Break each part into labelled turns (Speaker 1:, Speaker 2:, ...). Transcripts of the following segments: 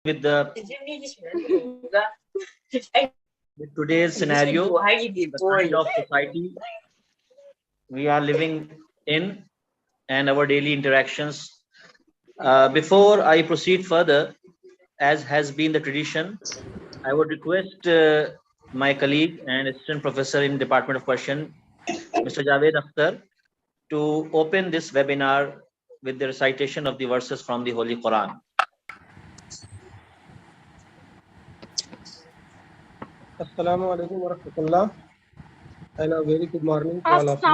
Speaker 1: with with today's scenario, the kind of society we are living in, and our daily interactions. Before I proceed further, as has been the tradition, I would request my colleague and assistant professor in Department of Persian, Mr. Javed Akhtar, to open this webinar with the recitation of the verses from the Holy Quran.
Speaker 2: Assalamu alaikum wa rahmatullah, and a very good morning to all of you.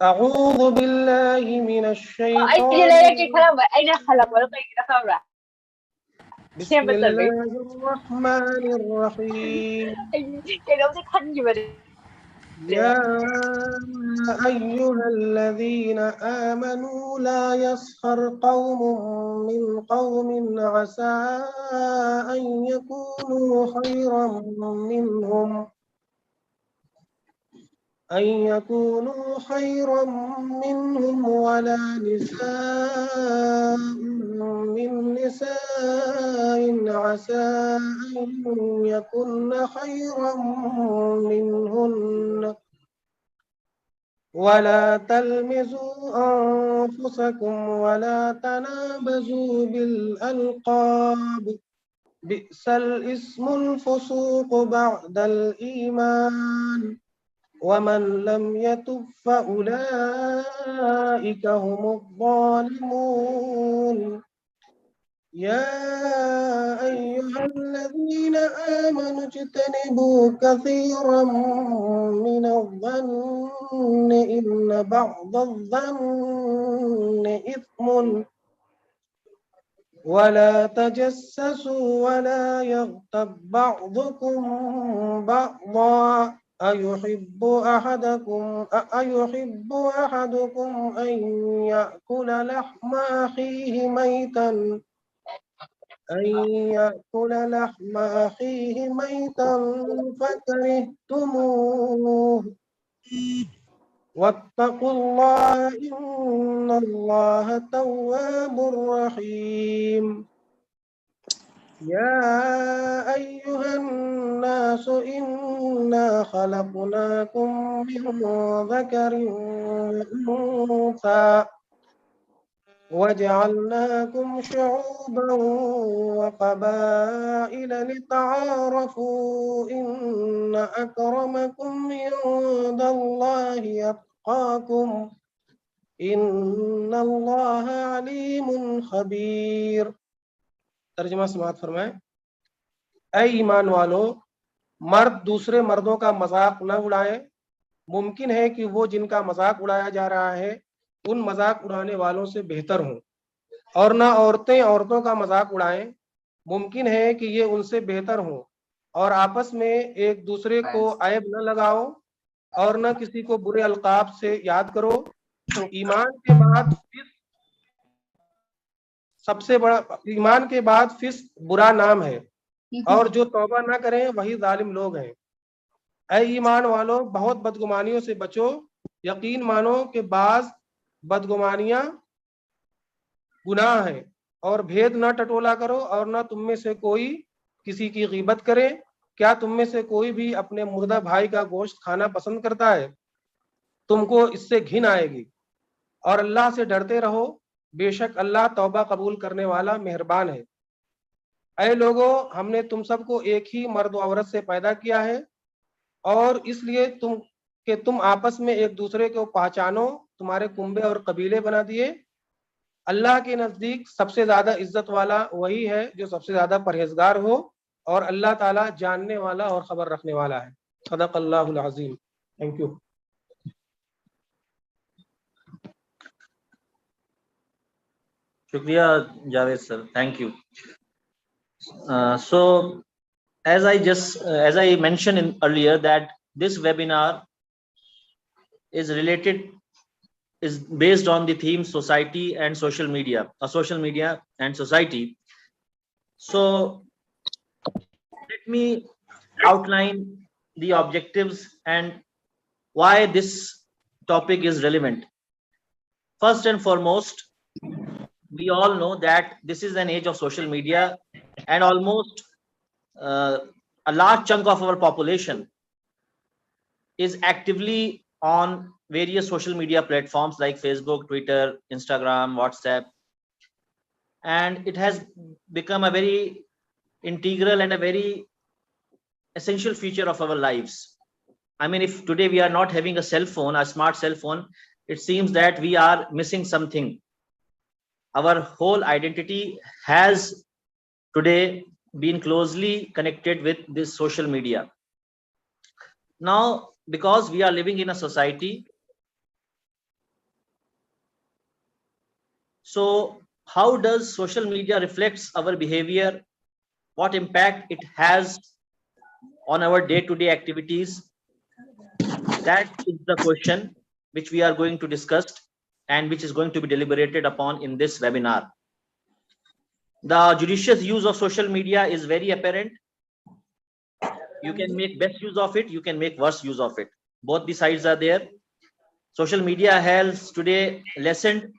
Speaker 2: أعوذ بالله من الشيطان بسم الله الرحمن الرحيم. يا أيها الذين آمنوا لا يسخر قوم من قوم عسى أن يكونوا خيرا منهم ولا نساء من نساء عسى أن يكن خيرا منهن ولا تلمزوا أنفسكم ولا تنابزوا بالألقاب بئس الاسم الفسوق بعد الإيمان ومن لم يتب فأولئك هم الظالمون. يا أيها الذين آمنوا اجتنبوا كثيرا من الظن إن بعض الظن إثم ولا تجسسوا ولا يغتب بعضكم بعضا أيحب أحدكم أن يأكل لحم أخيه ميتا فكرهتموه واتقوا الله إن الله تواب رحيم. يا أيها الناس إنا خلقناكم من ذكر وأنثى وجعلناكم شعوبا وقبائل لتعارفوا إن أكرمكم عند الله يتقاكم إن الله عليم خبير. ترجمہ سماعت فرمائیں. اے ایمان والو، مرد دوسرے مردوں کا مذاق نہ اڑائیں. ممکن ہے کہ وہ جن کا مذاق اڑایا جا رہا ہے ان مذاق اڑانے والوں سے بہتر ہوں، اور نہ عورتیں عورتوں کا مذاق اڑائیں. ممکن ہے کہ یہ ان سے بہتر ہوں، اور آپس میں ایک دوسرے کو عیب نہ لگاؤ اور نہ کسی کو برے القاب سے یاد کرو. ایمان کے بعد فسق برا نام ہے، اور جو توبہ نہ کریں وہی ظالم لوگ ہیں. اے ایمان والو، بہت بدگمانیوں سے بچو. یقین مانو کہ بعض بدگمانیاں گناہ ہیں، اور بھید نہ ٹٹولا کرو، اور نہ تم میں سے کوئی کسی کی غیبت کرے. کیا تم میں سے کوئی بھی اپنے مردہ بھائی کا گوشت کھانا پسند کرتا ہے؟ تم کو اس سے گھن آئے گی. اور اللہ سے ڈرتے رہو، بے شک اللہ توبہ قبول کرنے والا مہربان ہے. اے لوگو، ہم نے تم سب کو ایک ہی مرد و عورت سے پیدا کیا ہے، اور اس لیے تم آپس میں ایک دوسرے کو پہچانو. تمہارے کنبے اور قبیلے بنا دیے. اللہ کے نزدیک سب سے زیادہ عزت والا وہی ہے جو سب سے زیادہ پرہیزگار ہو، اور اللہ تعالیٰ جاننے والا اور خبر رکھنے والا ہے. صدق اللہ العظیم. Thank you.
Speaker 1: Shukriya, Javed sir. Thank you. So, as I mentioned earlier, that this webinar is based on the theme society and social media, social media and society. So, let me outline the objectives and why this topic is relevant. First and foremost, we all know that this is an age of social media, and almost uh, a large chunk of our population is actively on various social media platforms like Facebook, Twitter, Instagram, WhatsApp, and it has become a very integral and a very essential feature of our lives. I mean, if today we are not having a cell phone, a smart cell phone, it seems that we are missing something. Our whole identity has today been closely connected with this social media. Now, because we are living in a society, so how does social media reflects our behavior? What impact it has on our day-to-day activities? That is the question which we are going to discuss and which is going to be deliberated upon in this webinar. The judicious use of social media is very apparent. You can make best use of it, you can make worse use of it. Both the sides are there. Social media has today lessened,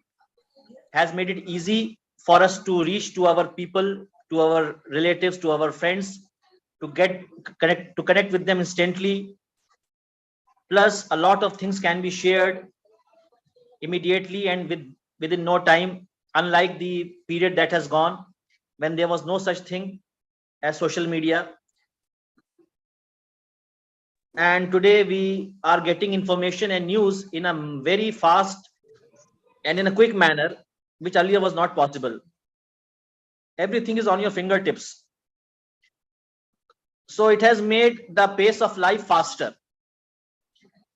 Speaker 1: has made it easy for us to reach to our people, to our relatives, to our friends, to connect with them instantly. Plus, a lot of things can be shared immediately and within no time, unlike the period that has gone when there was no such thing as social media. And today we are getting information and news in a very fast and in a quick manner, which earlier was not possible. Everything is on your fingertips. So it has made the pace of life faster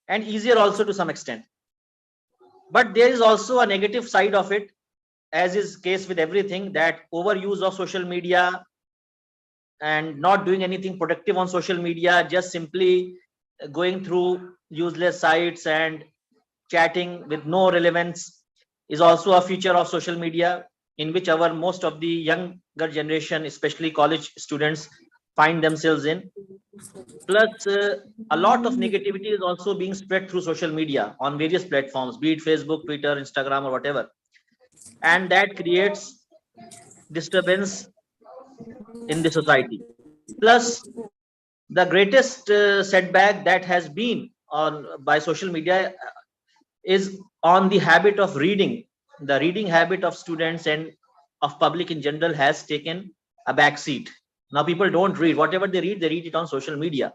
Speaker 1: and easier also to some extent. But there is also a negative side of it, as is case with everything, that overuse of social media and not doing anything productive on social media, just simply going through useless sites and chatting with no relevance, is also a feature of social media, in which our most of the younger generation, especially college students, find themselves in. Plus, a lot of negativity is also being spread through social media on various platforms, be it Facebook, Twitter, Instagram, or whatever, and that creates disturbance in the society. Plus, the greatest setback that has been on by social media is on the habit of reading. The reading habit of students and of public in general has taken a back seat. Now people don't read. Whatever they read it on social media.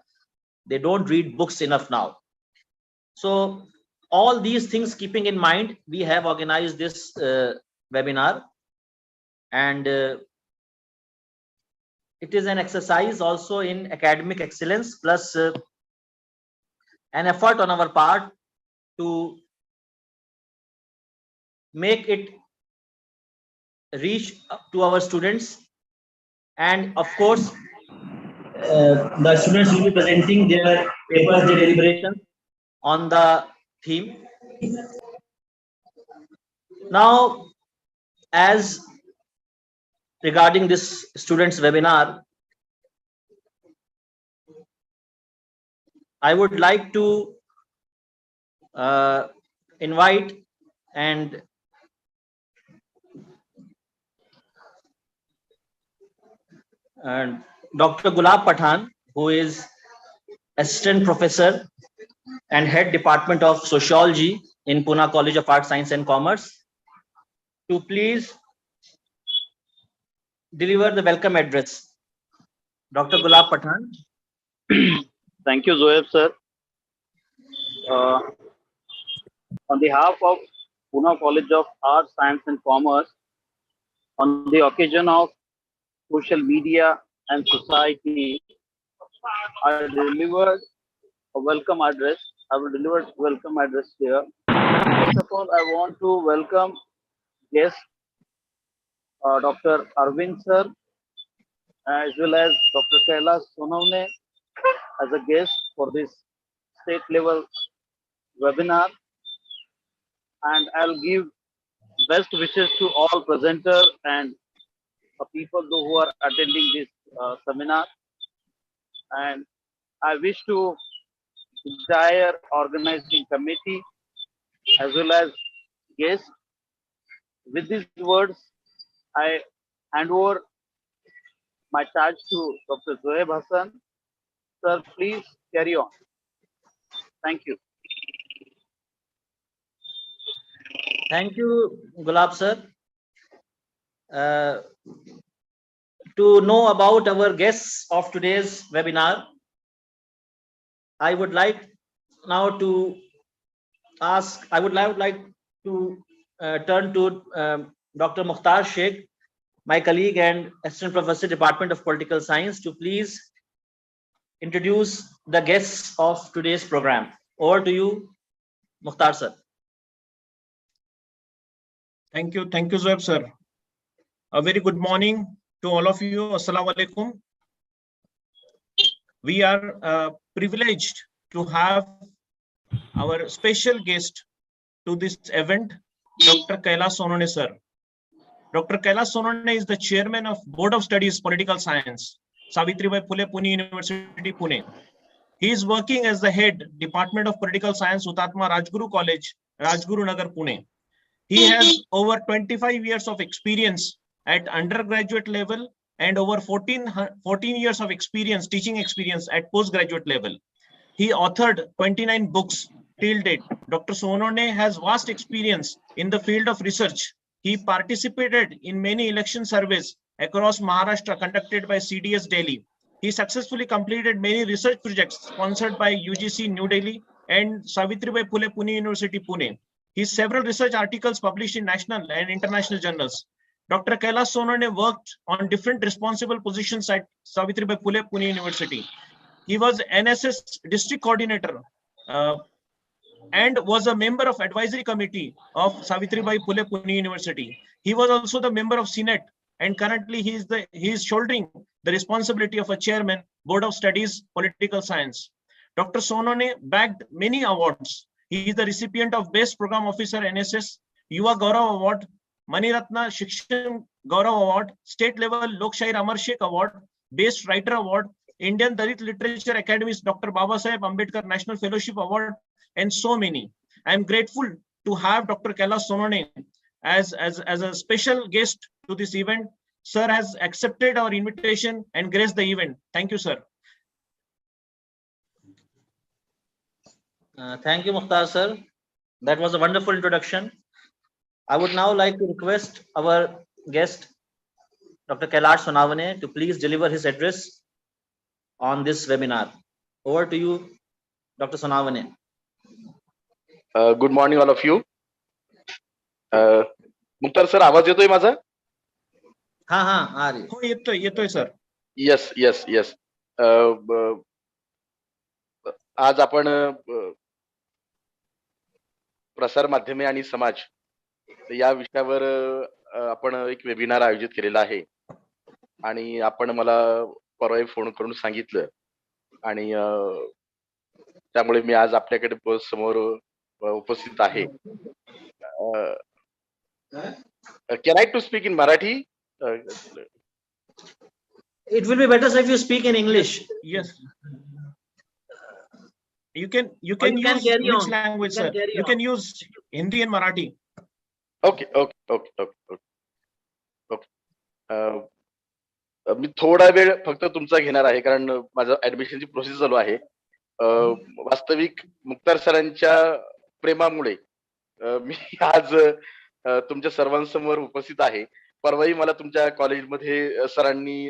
Speaker 1: They don't read books enough now. So all these things keeping in mind, we have organized this webinar, and it is an exercise also in academic excellence, plus an effort on our part to make it reach to our students. And of course, the students will be presenting their papers, their deliberations on the theme. Now, as regarding this students webinar, I would like to invite and Dr. Gulab Pathan, who is assistant professor and head department of sociology in Pune College of Art, Science and Commerce, to please deliver the welcome address. Dr. Gulab Pathan.
Speaker 3: Thank you, Zoeb sir. On behalf of Pune College of Arts, Science and Commerce, on the occasion of social media and society, I delivered a welcome address. I will deliver welcome address here. First of all, I want to welcome guest Dr. Arvind sir, as well as Dr. Kailash Sonavne as a guest for this state level webinar, and I'll give best wishes to all presenter and people who are attending this seminar. And I wish to entire organizing committee as well as guests with these words. I hand over my charge to Dr. Zoeb Hassan. Sir, please carry on. Thank you.
Speaker 1: Thank you, Gulab sir. To know about our guests of today's webinar, I would like now to ask, I would like to turn to Dr. Mukhtar Sheikh, my colleague and Assistant Professor, Department of Political Science, to please introduce the guests of today's program. Over to you, Mukhtar sir.
Speaker 4: Thank you, Zoeb sir. A very good morning to all of you. Assalamu alaikum. We are privileged to have our special guest to this event, Dr. Kailash Sonone sir. Dr. Kailash Sonone is the chairman of Board of Studies Political Science, Savitribai Phule Pune University, Pune. He is working as the head, Department of Political Science, Hutatma Rajguru College, Rajguru Nagar, Pune. He has over 25 years of experience at undergraduate level and over 14 years of experience, teaching experience at postgraduate level. He authored 29 books till date. Dr. Sonone has vast experience in the field of research. He participated in many election surveys across Maharashtra conducted by CDS Delhi. He successfully completed many research projects sponsored by UGC New Delhi and Savitribai Phule Pune University, Pune. His several research articles published in national and international journals. Dr. Kailash Sonone worked on different responsible positions at Savitribai Phule Pune University. He was NSS district coordinator and was a member of advisory committee of Savitribai Phule Pune University. He was also the member of Senate, and currently he is shouldering the responsibility of a chairman, Board of Studies Political Science. Dr. Sonone bagged many awards. He is the recipient of Best Program Officer NSS, Yuva Gaurav Award, Mani Ratna Shikshan Gaurav Award, State Level Lok Shahir Amar Sheikh Award, Best Writer Award, Indian Dalit Literature Academy's Dr. Babasaheb Ambedkar National Fellowship Award, and so many. I am grateful to have Dr. Kailash Sonone as a special guest to this event. Sir has accepted our invitation and graced the event. Thank you, sir.
Speaker 1: Thank you, Mukhtar sir. That was a wonderful introduction. I would now like to request our guest, Dr. Kailash Sonone, to please deliver his address on this webinar. Over to you, Dr. Sonone.
Speaker 5: Good morning, all of you. Mukhtar sir, आवाज येतोय माझा?
Speaker 1: हाँ आ रही है.
Speaker 4: हो येतोय sir.
Speaker 5: Yes. आज आपण प्रसार माध्यमे आणि समाज या विषयावर आपण एक वेबिनार आयोजित केलेला आहे आणि आपण मला परवा फोन करून सांगितलं आणि त्यामुळे मी आज आपल्याकडे समोर उपस्थित आहे. Can I to speak in Marathi?
Speaker 1: It will be better if you speak in English.
Speaker 4: Yes. You can use which language, sir? You can use Hindi and Marathi.
Speaker 5: Okay. मी थोडा वेळ फक्त तुमचा घेणार आहे कारण माझं ऍडमिशनची प्रोसेस चालू आहे. वास्तविक मुख्तार सरांच्या प्रेमामुळे मी आज तुमच्या सर्वांसमोर उपस्थित आहे. परवाही मला तुमच्या कॉलेजमध्ये सरांनी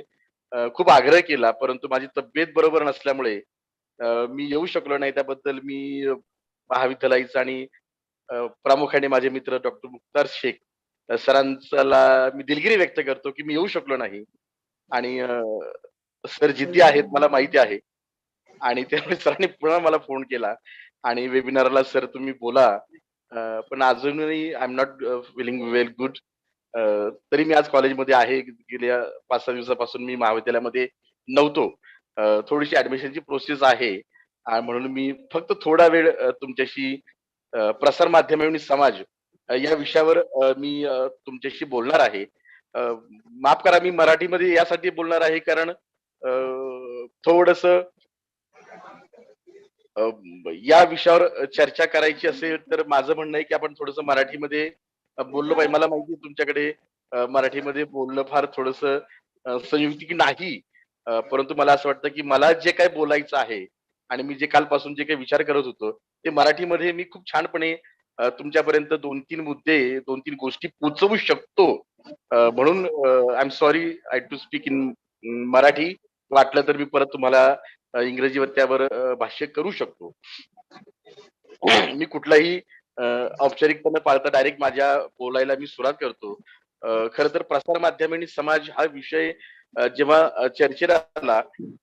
Speaker 5: खूप आग्रह केला, परंतु माझी तब्येत बरोबर नसल्यामुळे मी येऊ शकलो नाही. त्याबद्दल मी महाविद्यालयाचा आणि प्रामुख्याने माझे मित्र डॉक्टर मुख्तार शेख सरांचा मी दिलगिरी व्यक्त करतो की मी येऊ शकलो नाही. आणि सर जिद्दी आहेत मला माहिती आहे आणि त्यामुळे सरांनी पुन्हा मला फोन केला आणि वेबिनारला सर तुम्ही बोला, पण अजूनही I am not feeling well good. तरी मी आज कॉलेजमध्ये आहे. गेल्या 5-6 दिवसापासून मी महाविद्यालयामध्ये नव्हतो. थोडीशी ऍडमिशनची प्रोसेस आहे म्हणून मी फक्त थोडा वेळ तुमच्याशी प्रसार माध्यम आणि समाज या विषयावर मी तुमच्याशी बोलणार आहे. माफ करा, मी मराठीमध्ये यासाठी बोलणार आहे कारण थोडस या विषयावर चर्चा करायची असेल तर माझं म्हणणं आहे की आपण थोडस मराठीमध्ये बोललो पाहिजे. मला माहिती तुमच्याकडे मराठीमध्ये बोलणं फार थोडस संयुक्तिक नाही. परंतु मला असं वाटतं की मला जे काही बोलायचं आहे आणि मी जे कालपासून जे काही विचार करत होतो ते मराठीमध्ये मी खूप छानपणे तुमच्यापर्यंत 2-3 मुद्दे, 2-3 गोष्टी पोहोचवू शकतो. म्हणून I am sorry I to speak in Marathi. वाटलं तर मी परत तुम्हाला इंग्रजीवर त्यावर भाष्य करू शकतो. मी कुठलाही औपचारिकपणे पाळता डायरेक्ट माझ्या बोलायला मी सुरुवात करतो. खरं तर प्रसार माध्यम आणि समाज हा विषय जेव्हा चर्चेला आला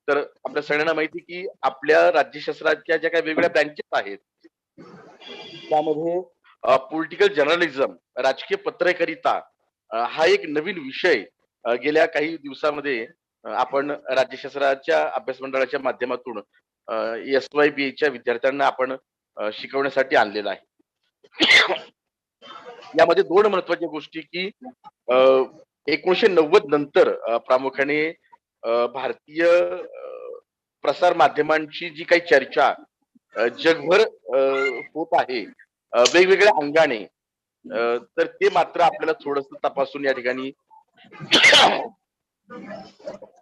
Speaker 5: तर आपल्या सगळ्यांना माहिती की आपल्या राज्यशास्त्राच्या ज्या काही वेगवेगळ्या ब्रँचेस आहेत त्यामध्ये पॉलिटिकल जर्नलिझम, राजकीय पत्रकारिता हा एक नवीन विषय गेल्या काही दिवसामध्ये आपण राज्यशास्त्राच्या अभ्यास मंडळाच्या माध्यमातून SYBA च्या विद्यार्थ्यांना आपण शिकवण्यासाठी आणलेला आहे. यामध्ये 2 महत्वाच्या गोष्टी की 1990 नंतर प्रामुख्याने भारतीय प्रसार माध्यमांची जी काही चर्चा जगभर होत आहे वेगवेगळ्या अंगाने, तर ते मात्र आपल्याला थोडस तपासून या ठिकाणी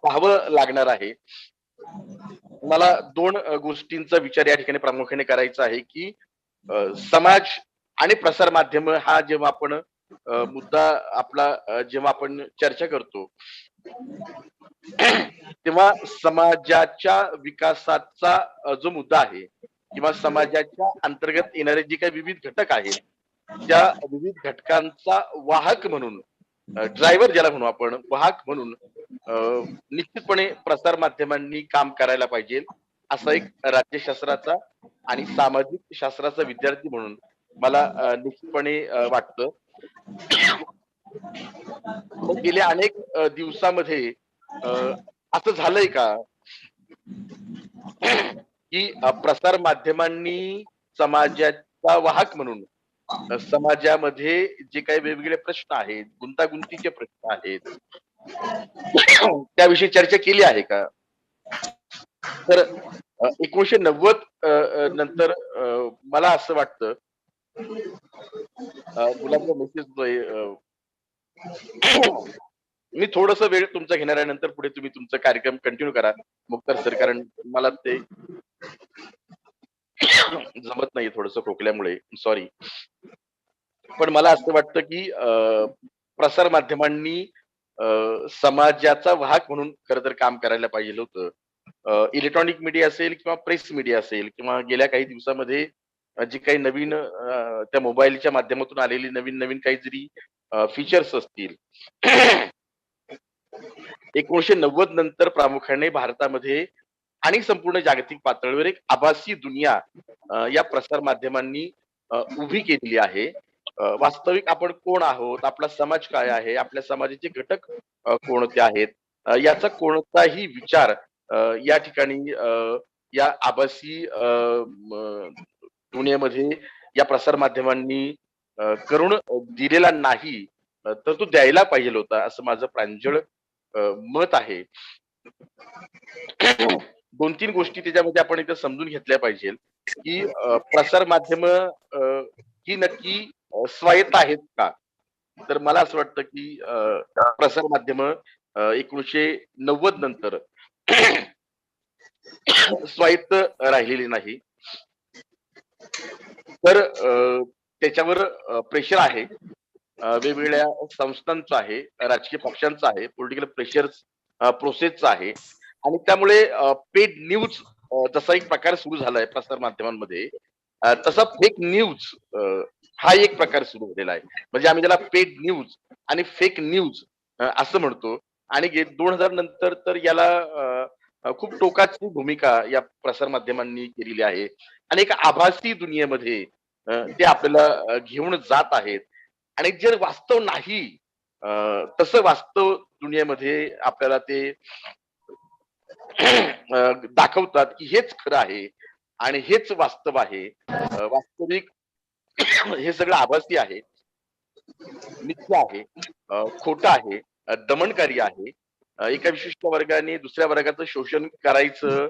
Speaker 5: पाहावं लागणार आहे. मला 2 गोष्टींचा विचार या ठिकाणी प्रामुख्याने करायचा आहे की समाज आणि प्रसार माध्यम हा जेव्हा आपण मुद्दा आपला जेव्हा आपण चर्चा करतो तेव्हा समाजाच्या विकासाचा जो मुद्दा आहे किंवा समाजाच्या अंतर्गत येणारे जे काही विविध घटक आहेत त्या विविध घटकांचा वाहक म्हणून, ड्रायव्हर ज्याला म्हणू आपण, वाहक म्हणून निश्चितपणे प्रसार माध्यमांनी काम करायला पाहिजे असा एक राज्यशास्त्राचा आणि सामाजिक शास्त्राचा विद्यार्थी म्हणून मला निश्चितपणे वाटतं. गेल्या अनेक दिवसामध्ये असं झालंय का की प्रसार माध्यमांनी समाजाचा वाहक म्हणून समाजामध्ये जे काही वेगवेगळे प्रश्न आहेत, गुंतागुंतीचे प्रश्न आहेत त्याविषयी चर्चा केली आहे का? तर 1990 नंतर मला असं वाटतं मुलांचा मेसेज मी थोडस वेळ तुमचा घेणार आहे, नंतर पुढे तुम्ही तुमचा कार्यक्रम कंटिन्यू करा मुक्तार सर, कारण मला ते जमत नाही थोडस खोकल्यामुळे, सॉरी. पण मला असं वाटतं की प्रसार माध्यमांनी समाजाचा वाहक म्हणून खरं तर काम करायला पाहिजे होतं. इलेक्ट्रॉनिक मीडिया असेल किंवा प्रेस मीडिया असेल किंवा गेल्या काही दिवसामध्ये जी काही नवीन त्या मोबाईलच्या माध्यमातून आलेली नवीन नवीन काही जरी फीचर्स असतील 1990 नंतर प्रामुख्याने भारतामध्ये आणि संपूर्ण जागतिक पातळीवर एक आभासी दुनिया या प्रसार माध्यमांनी उभी केलेली आहे. वास्तविक आपण कोण आहोत, आपला समाज काय आहे, आपल्या समाजाचे घटक कोणते आहेत याचा कोणताही विचार या ठिकाणी या आभासी दुनियेमध्ये या प्रसार माध्यमांनी करून दिलेला नाही, तर तो द्यायला पाहिजे होता असं माझं प्रांजळ मत आहे. 2-3 गोष्टी त्याच्यामध्ये आपण इथे समजून घेतल्या पाहिजे की प्रसार माध्यम ही नक्की स्वायत्त आहेत का? तर मला असं वाटतं की प्रसार माध्यम 1990 नंतर स्वायत्त राहिलेली नाही. तर त्याच्यावर प्रेशर आहे, वेगवेगळ्या संस्थांचं आहे, राजकीय पक्षांचं आहे, पॉलिटिकल प्रेशर्स प्रोसेसचं आहे आणि त्यामुळे पेड न्यूज जसा एक प्रकार सुरू झालाय प्रसार माध्यमांमध्ये, तसा फेक न्यूज हा एक प्रकार सुरू झालेला आहे. म्हणजे आम्ही त्याला पेड न्यूज आणि फेक न्यूज असं म्हणतो आणि 2000 नंतर तर याला खूप टोकाची भूमिका या प्रसार माध्यमांनी केलेली आहे आणि एक आभासी दुनियेमध्ये ते आपल्याला घेऊन जात आहेत आणि जर वास्तव नाही तसं वास्तव दुनियेमध्ये आपल्याला ते दाखवतात की हेच खरं आहे आणि हेच वास्तव आहे. वास्तविक हे सगळं आभासी आहे, मिथ्या आहे, खोटं आहे, दमनकारी आहे. एका विशिष्ट वर्गाने दुसऱ्या वर्गाचं शोषण करायचं,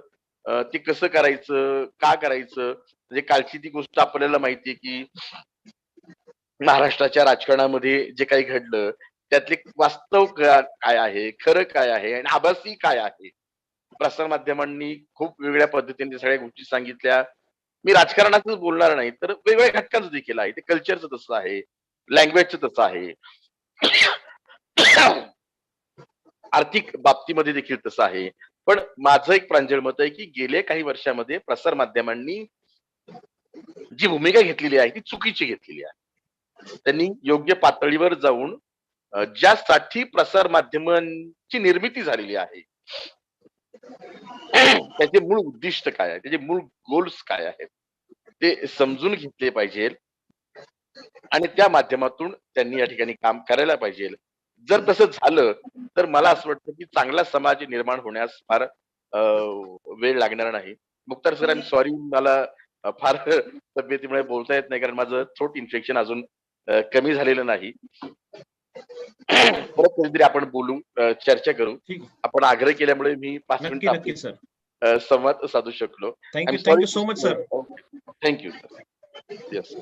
Speaker 5: ते कसं करायचं, का करायचं, म्हणजे कालची ती गोष्ट आपल्याला माहितीये की महाराष्ट्राच्या राजकारणामध्ये जे काही घडलं त्यातले वास्तव काय आहे, खरं काय आहे आणि आभासी काय आहे. प्रसार माध्यमांनी खूप वेगळ्या पद्धतीने सगळ्या गोष्टी सांगितल्या. मी राजकारणाचंच बोलणार नाही, तर वेगवेगळ्या घटकांचं देखील आहे. ते कल्चरचं तसं आहे, लँग्वेजचं तसं आहे. आर्थिक बाबतीमध्ये देखील तसं आहे. पण माझं एक प्रांजळ मत आहे, की गेल्या काही वर्षामध्ये प्रसार माध्यमांनी जी भूमिका घेतलेली आहे ती चुकीची घेतलेली आहे. त्यांनी योग्य पातळीवर जाऊन ज्यासाठी प्रसार माध्यमांची निर्मिती झालेली आहे, त्याचे मूळ उद्दिष्ट काय आहे, त्याचे मूळ गोल्स काय आहेत, ते समजून घेतले पाहिजे आणि त्या माध्यमातून त्यांनी या ठिकाणी काम करायला पाहिजे. जर तसं झालं तर मला असं वाटतं की चांगला समाज निर्माण होण्यास फार वेळ लागणार नाही. Mukhtar sir, I am sorry, मला फार तब्येतीमुळे बोलता येत नाही, कारण माझं थ्रोट इन्फेक्शन अजून कमी झालेलं नाही. परत कधीतरी आपण बोलू, चर्चा करू. आपण आग्रह केल्यामुळे मी 5 मिनिट
Speaker 4: सर
Speaker 5: संवाद साधू शकलो.
Speaker 4: Thank you so much sir.
Speaker 5: Thank you sir. Yes.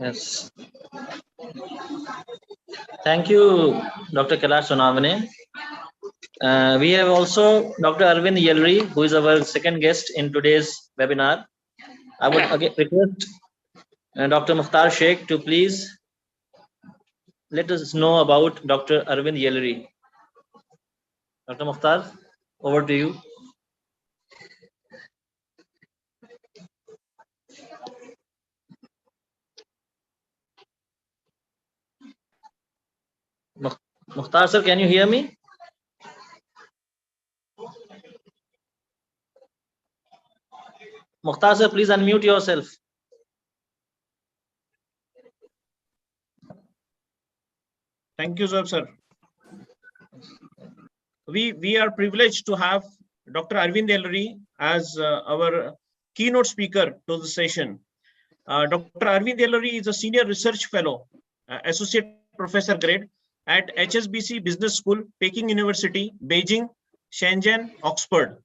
Speaker 1: Yes. Thank you, Dr. Kailash Sonavane. We have also Dr. Arvind Yelri, who is our second guest in today's webinar. I would again request Dr. Mukhtar Sheikh to please let us know about Dr. Arvind Yelri. Dr. Mukhtar, over to you. Mukhtar sir, can you hear me? Mukhtar sir, please unmute yourself.
Speaker 4: Thank you, sir. We are privileged to have Dr. Arvind Yelri as our keynote speaker to the session. Dr. Arvind Yelri is a senior research fellow, associate professor grade at HSBC Business School, Peking University, Beijing, Shenzhen, Oxford.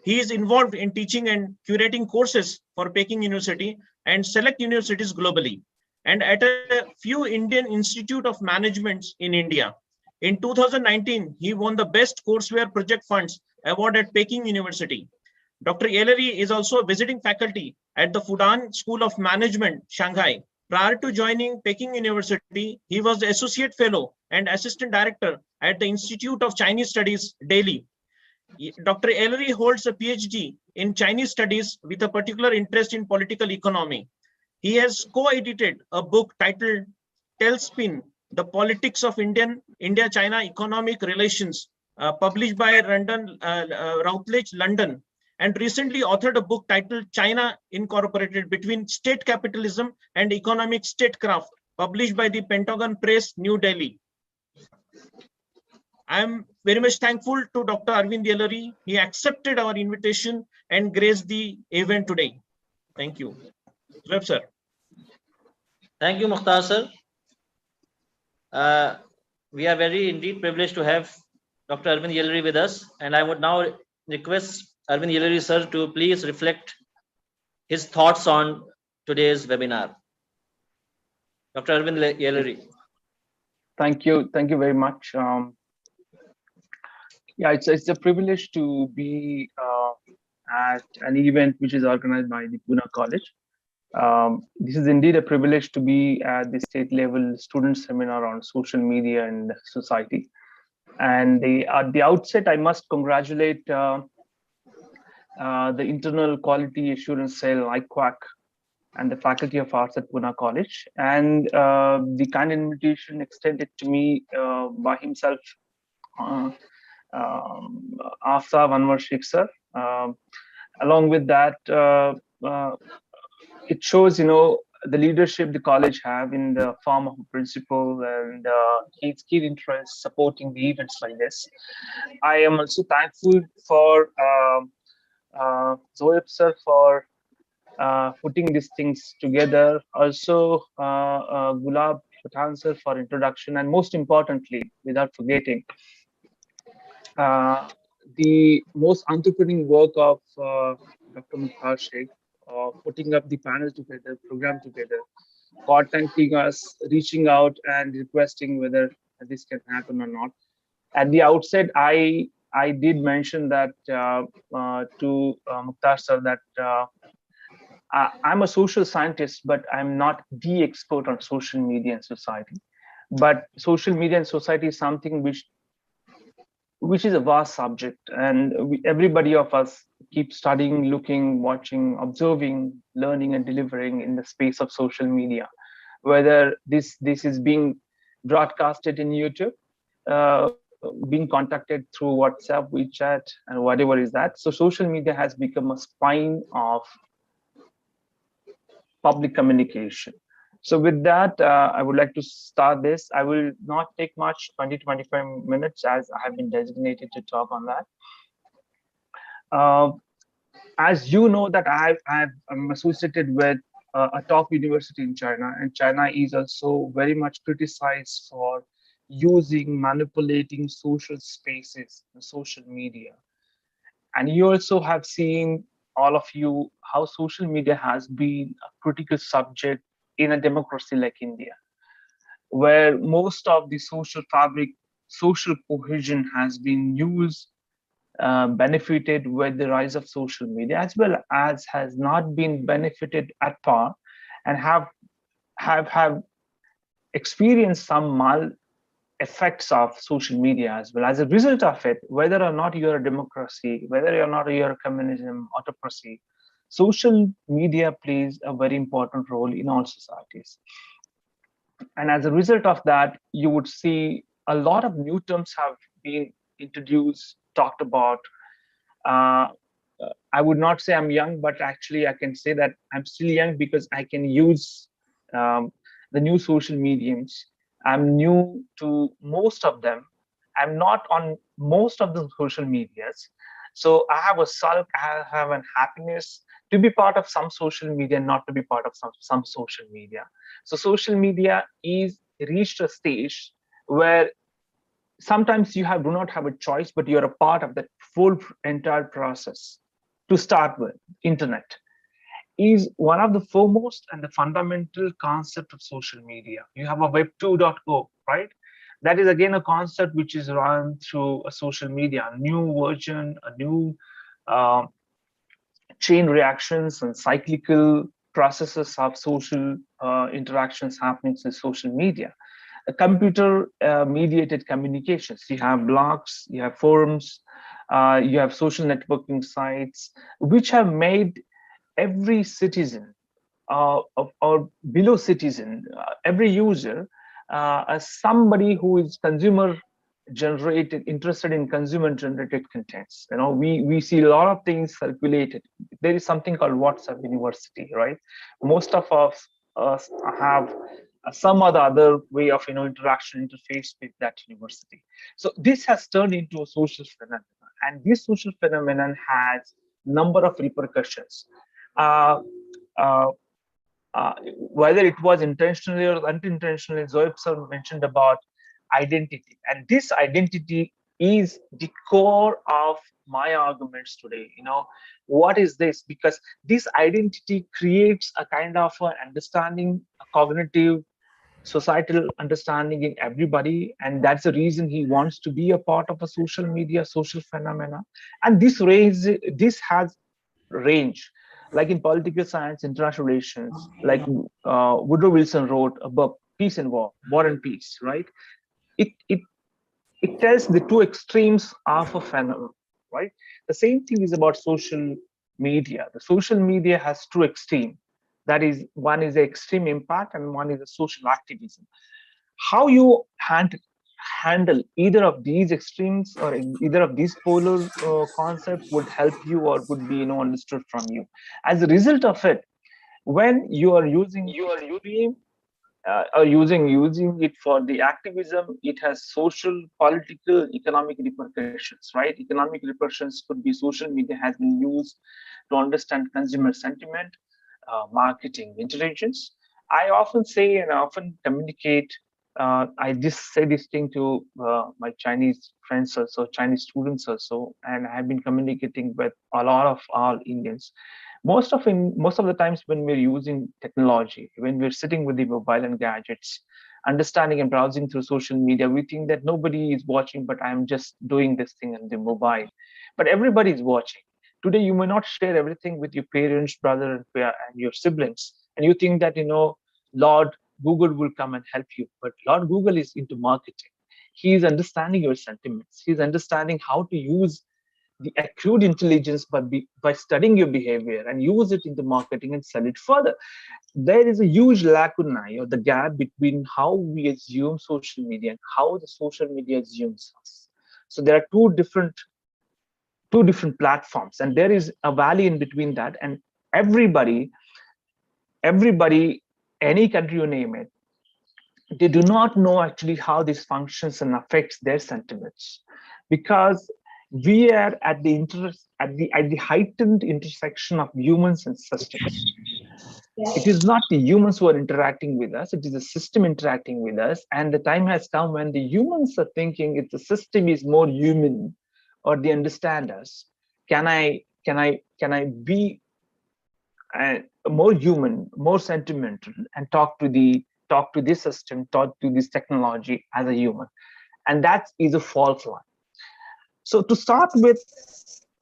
Speaker 4: He is involved in teaching and curating courses for Peking University and select universities globally, and at a few Indian Institute of Management in India. In 2019, he won the Best Courseware Project Funds Award at Peking University. Dr. Yelri is also a visiting faculty at the Fudan School of Management, Shanghai. Prior to joining Peking University, he was the Associate Fellow and Assistant Director at the Institute of Chinese Studies, Delhi. Dr. Yelri holds a PhD in Chinese Studies with a particular interest in political economy. He has co-edited a book titled Tailspin: The Politics of India-China Economic Relations, published by Routledge, London, and recently authored a book titled China Incorporated: Between State Capitalism and Economic Statecraft, published by the Pentagon Press, New Delhi. I am very much thankful to Dr. Arvind Yelri. He accepted our invitation and graced the event today. Thank you. Sir.
Speaker 1: Thank you, Mukhtar sir. We are very indeed privileged to have Dr. Arvind Yelri with us, and I would now request Arvind Yelri sir to please reflect his thoughts on today's webinar. Dr. Arvind Yelri.
Speaker 6: Thank you very much. Yeah, it's a privilege to be at an event which is organized by the Pune College. This is indeed a privilege to be at the state level student seminar on social media and society. And at the outset, I must congratulate the Internal Quality Assurance Cell, IQAC, and the Faculty of Arts at Pune College, and the kind invitation extended to me by himself, Aftab Anwar Sheikh sir. Along with that, it shows, the leadership the college have in the form of a principal and his key interest supporting the events like this. I am also thankful for Zoeb sir for putting these things together. Also, Gulab Pathan sir for introduction, and most importantly, without forgetting, the most entrepreneurial work of Dr. Mukhtar Sheikh, putting up the panel together, program together, contacting us, reaching out and requesting whether this can happen or not. At the outset, I did mention that to Mukhtar sir that I'm a social scientist, but I'm not the expert on social media and society. But social media and society is something which is a vast subject, and everybody of us keep studying, looking, watching, observing, learning, and delivering in the space of social media. Whether this is being broadcasted in YouTube, being contacted through WhatsApp, WeChat, and whatever is that. So social media has become a spine of public communication. So with that, I would like to start this. I will not take much, 20-25 minutes, as I have been designated to talk on that. As you know that I'm associated with a top university in China, and China is also very much criticized for using, manipulating social spaces, social media. And you also have seen, all of you, how social media has been a critical subject in a democracy like India, where most of the social fabric, social cohesion has been used, benefited with the rise of social media, as well as has not been benefited at par, and have experienced some mal effects of social media as well. As a result of it, whether or not you're a democracy, whether or not you're a communism, autocracy, social media plays a very important role in all societies. And as a result of that, you would see a lot of new terms have been introduced, talked about. I would not say I'm young, but actually I can say that I'm still young because I can use the new social mediums. I'm new to most of them. I'm not on most of the social medias. So I have a sulk, I have an happiness to be part of some social media, not to be part of some social media. So social media is reached a stage where sometimes you do not have a choice, but you're a part of that full entire process. To start with, internet is one of the foremost and the fundamental concept of social media. You have a web 2.0, right? That is again a concept which is run through a social media, a new version, a new chain reactions and cyclical processes of social interactions happening through social media. Computer mediated communications. You have blogs, you have forums, you have social networking sites, which have made every citizen or below citizen, every user, as somebody who is consumer generated, interested in consumer generated contents. You know, we see a lot of things circulated. There is something called WhatsApp University, right? Most of us have some or the other way of interaction interface with that university. So this has turned into a social phenomenon, and this social phenomenon has number of repercussions. Whether it was intentionally or unintentionally, Zoeb sir mentioned about identity, and this identity is the core of my arguments today. What is this? Because this identity creates a kind of an understanding, a cognitive, societal understanding in everybody, and that's the reason he wants to be a part of a social media, social phenomena. And this has range, like in political science, international relations, like Woodrow Wilson wrote a book, Peace and War, War and Peace, right? It tells the two extremes of a phenomenon, right? The same thing is about social media. The social media has two extremes. That is, one is the extreme impact and one is the social activism. How you handle either of these extremes or either of these polar concepts would help you or would be understood from you. As a result of it, when you are using extreme or using it for the activism, it has social, political, economic repercussions, right? Economic repercussions could be social media has been used to understand consumer sentiment, marketing intelligence. I often say and I often communicate, I just say this thing to my Chinese friends also, Chinese students also, and I have been communicating with a lot of all Indians. most of the times when we're using technology, when we're sitting with the mobile and gadgets, understanding and browsing through social media, we think that nobody is watching, but I'm just doing this thing on the mobile. But everybody is watching. Today, you may not share everything with your parents, brother, and your siblings, and you think that Lord Google will come and help you. But Lord Google is into marketing. He is understanding your sentiments. He's understanding how to use the accrued intelligence by studying your behavior and use it into marketing and sell it further. There is a huge lacunae, or the gap between how we assume social media and how the social media assumes us. So there are two different platforms, and there is a valley in between that. And everybody, any country you name it, they do not know actually how this functions and affects their sentiments, because we are at the heightened intersection of humans and systems. It is not the humans who are interacting with us, it is the system interacting with us. And the time has come when the humans are thinking if the system is more human, or they understand us. Can I be more human, more sentimental, and talk to this system, talk to this technology as a human? And that is a false line. So to start with,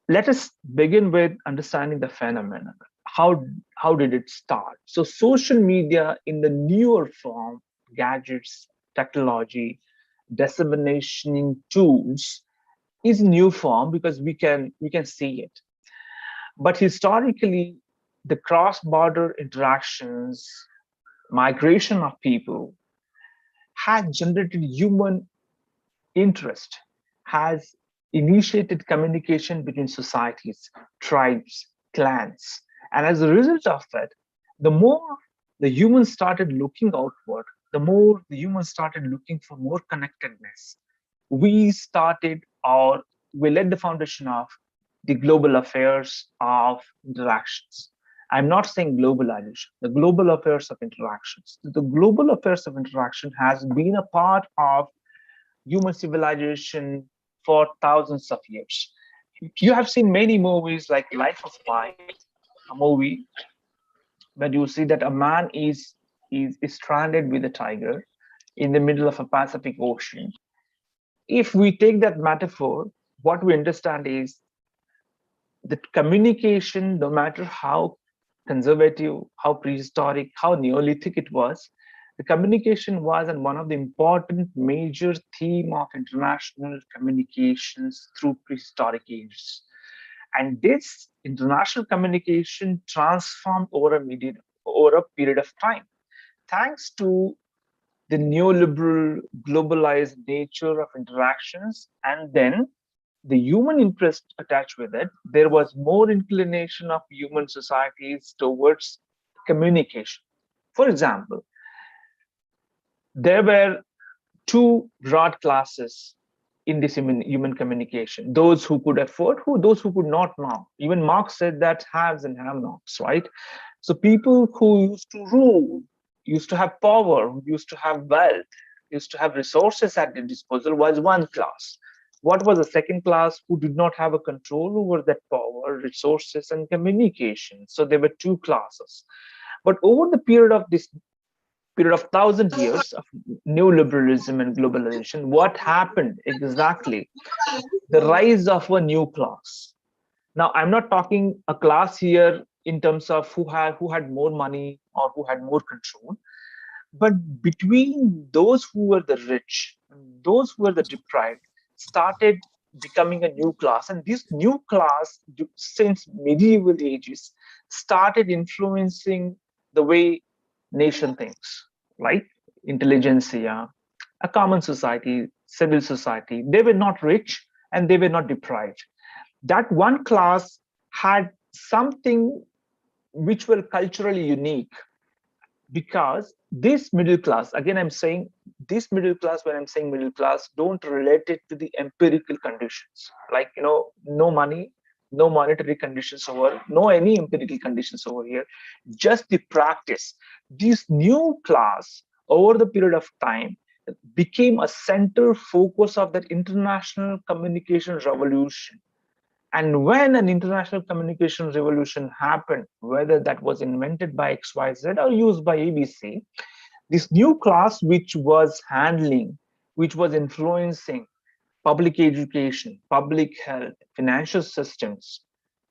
Speaker 6: let us begin with understanding the phenomenon. How did it start? So social media in the newer form, gadgets, technology, dissemination tools, is new form because we can see it. But historically, the cross-border interactions, migration of people, has generated human interest, has initiated communication between societies, tribes, clans. And as a result of it, the more the humans started looking outward, the more the humans started looking for more connectedness. We laid the foundation of the global affairs of interactions. I'm not saying globalization, the global affairs of interactions. The global affairs of interaction has been a part of human civilization for thousands of years. You have seen many movies like Life of Pi, a movie where you see that a man is stranded with a tiger in the middle of a Pacific Ocean. If we take that metaphor, what we understand is that communication, no matter how conservative, how prehistoric, how Neolithic it was, the communication was one of the important major theme of international communications through prehistoric ages. And this international communication transformed over a period of time. Thanks to the neoliberal, globalized nature of interactions, and then the human interest attached with it, there was more inclination of human societies towards communication. For example, there were two broad classes in this human communication: those who could afford, those who could not now. Even Marx said that haves and have-nots, right? So people who used to rule, used to have power, used to have wealth, used to have resources at their disposal was one class. What was the second class? Who did not have a control over that power, resources, and communication. So there were two classes. But over the period of 1,000 years of neoliberalism and globalization, what happened exactly? The rise of a new class. Now, I'm not talking a class here in terms of who had more money or who had more control, but between those who were the rich and those who were the deprived started becoming a new class. And this new class, since medieval ages, started influencing the way nation thinks, right? Intelligentsia, a common society, civil society. They were not rich and they were not deprived. That one class had something which were culturally unique, because this middle class, again, I'm saying this middle class, when I'm saying middle class, don't relate it to the empirical conditions, like, no money, no monetary conditions over, no any empirical conditions over here, just the practice. This new class over the period of time became a center focus of that international communication revolution. And when an international communication revolution happened, whether that was invented by XYZ or used by ABC, this new class which was handling, which was influencing public education, public health, financial systems,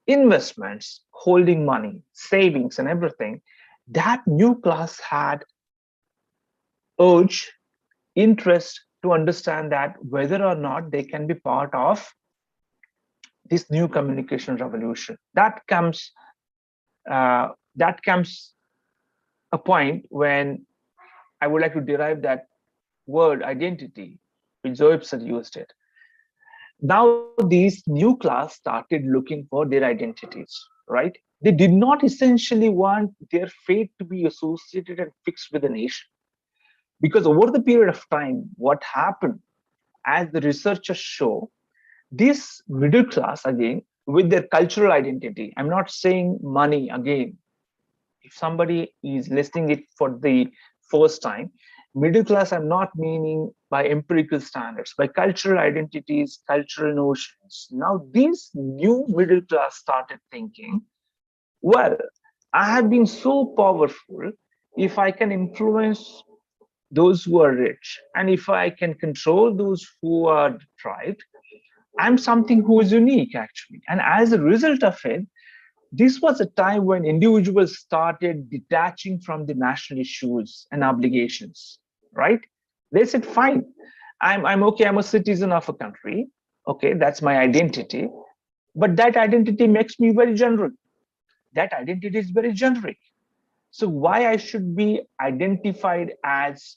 Speaker 6: investments, holding money, savings, and everything, that new class had urge, interest to understand that whether or not they can be part of this new communication revolution. That comes a point when I would like to derive that word identity, which Zoeb used it. Now these new class started looking for their identities, right? They did not essentially want their fate to be associated and fixed with a nation. Because over the period of time, what happened, as the researchers show, this middle class, again, with their cultural identity, I'm not saying money again. If somebody is listening it for the first time, middle class, I'm not meaning by empirical standards, by cultural identities, cultural notions. Now, this new middle class started thinking, well, I have been so powerful, if I can influence those who are rich, and if I can control those who are deprived, I'm something who is unique, actually. And as a result of it, this was a time when individuals started detaching from the national issues and obligations, right? They said, fine, I'm okay, I'm a citizen of a country. Okay, that's my identity. But that identity makes me very general. That identity is very generic. So why I should be identified as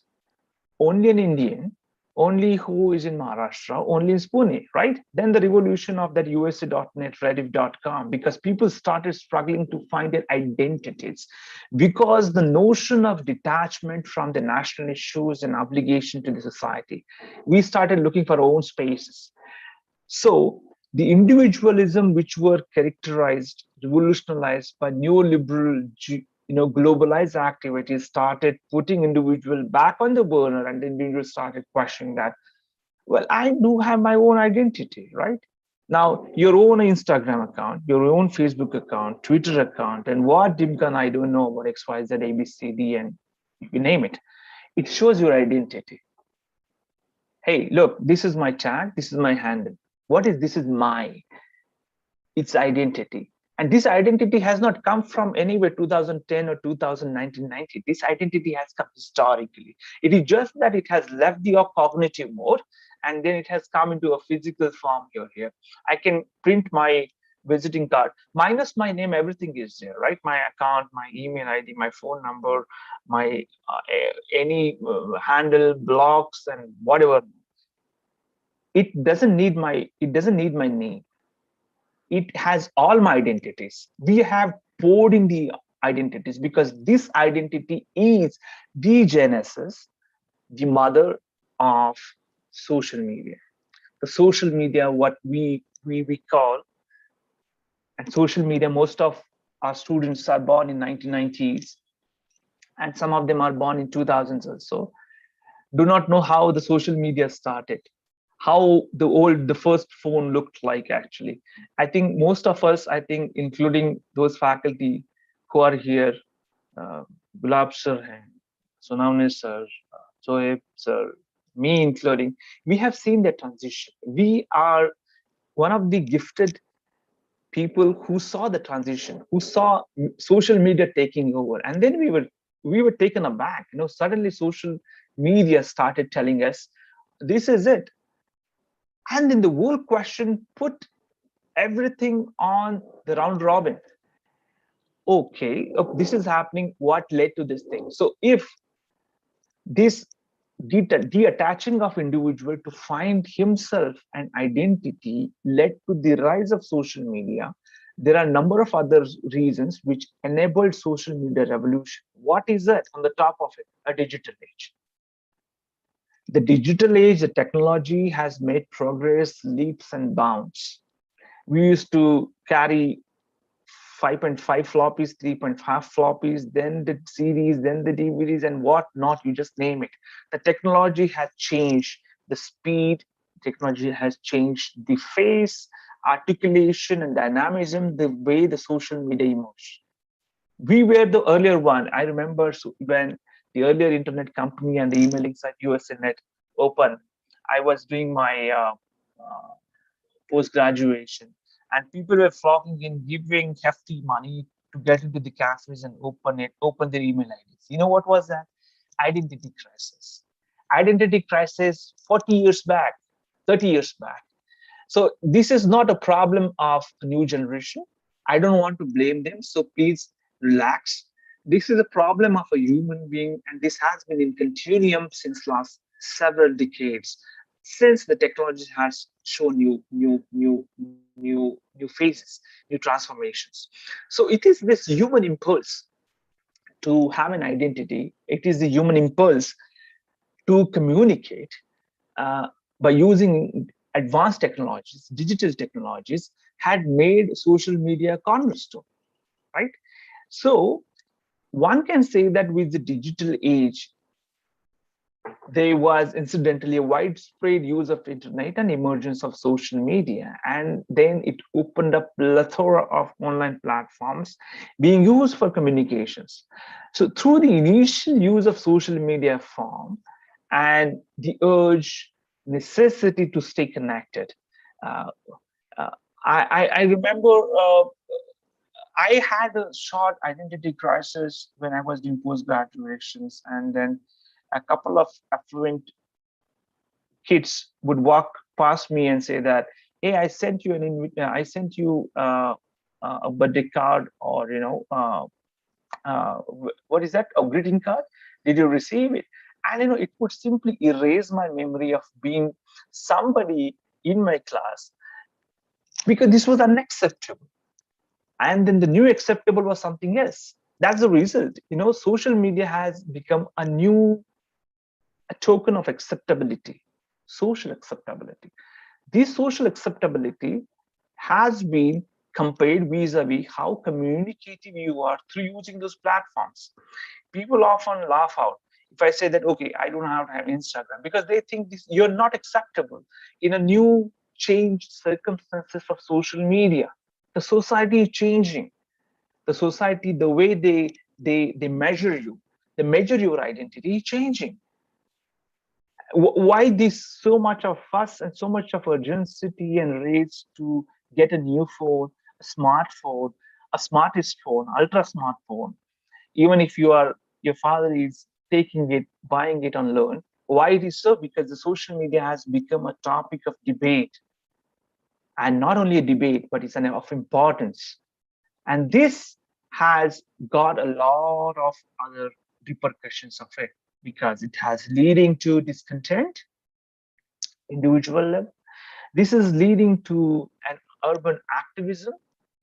Speaker 6: only an Indian, only who is in Maharashtra, only in Pune, right? Then the revolution of that USA.net, Rediff.com, because people started struggling to find their identities, because the notion of detachment from the national issues and obligation to the society, we started looking for our own spaces. So the individualism which were characterized, revolutionized by neoliberal globalized activities started putting individual back on the burner, and the individual started questioning that, well, I do have my own identity, right? Now, your own Instagram account, your own Facebook account, Twitter account, and what Dimkan, I don't know about XYZ, ABCD, and you name it, it shows your identity. Hey, look, this is my tag, this is my handle. What is this? Is my, it's identity. And this identity has not come from anywhere 2010 or 1990. This identity has come historically. It is just that it has left the cognitive mode, and then it has come into a physical form here. I can print my visiting card, minus my name, everything is there, right? My account, my email ID, my phone number, my any handle, blocks, and whatever. It doesn't need my name. It has all my identities. We have poured in the identities because this identity is the genesis, the mother of social media. The social media, what we call, and social media, most of our students are born in 1990s, and some of them are born in 2000s or so, do not know how the social media started, how the first phone looked like. Actually, I think most of us, I think including those faculty who are here, Gulab sir and Sonawne sir, Zoeb sir, me including, we have seen the transition. We are one of the gifted people who saw the transition, who saw social media taking over, and then we were taken aback. Suddenly social media started telling us, this is it. And then the whole question put everything on the round robin. Okay, this is happening. What led to this thing? So if this detaching of individual to find himself and identity led to the rise of social media, there are a number of other reasons which enabled social media revolution. What is it on the top of it? A digital age. The digital age, the technology has made progress leaps and bounds. We used to carry 5.5 floppies, 3.5 floppies, then the CDs, then the DVDs, and what not, you just name it. The technology has changed the speed, technology has changed the face, articulation and dynamism, the way the social media emerged. We were the earlier one. I remember when the earlier internet company and the emailing site USNet opened, I was doing my post-graduation, and people were flocking in, giving hefty money to get into the cafes and open their email IDs. You know what was that? Identity crisis. Identity crisis 40 years back, 30 years back. So this is not a problem of a new generation. I don't want to blame them. So please relax. This is a problem of a human being, and this has been in continuum since last several decades, since the technology has shown new phases, new transformations. So it is this human impulse to have an identity. It is the human impulse to communicate by using advanced technologies, digital technologies, had made social media a cornerstone, right? So one can say that with the digital age, there was incidentally a widespread use of internet and emergence of social media, and then it opened up a plethora of online platforms being used for communications. So through the initial use of social media form and the urge, necessity to stay connected, I remember I had a short identity crisis when I was doing post-graduations, and then a couple of affluent kids would walk past me and say that, "Hey, I sent you a birthday card, or what is that? A greeting card? Did you receive it?" And it would simply erase my memory of being somebody in my class, because this was unacceptable. And then the new acceptable was something else. That's the result. Social media has become a token of acceptability, social acceptability. This social acceptability has been compared vis-a-vis how communicative you are through using those platforms. People often laugh out if I say that, okay, I don't have to have Instagram, because they think you're not acceptable in a new changed circumstances of social media. The society is changing. The society, the way they measure you, they measure your identity is changing. Why this so much of fuss and so much of urgency and race to get a new phone, a smartphone, a smartest phone, ultra smartphone, even if your father is taking it, buying it on loan? Why it is so? Because the social media has become a topic of debate, and not only a debate, but it's of importance. And this has got a lot of other repercussions of it, because it has leading to discontent, individual level. This is leading to an urban activism.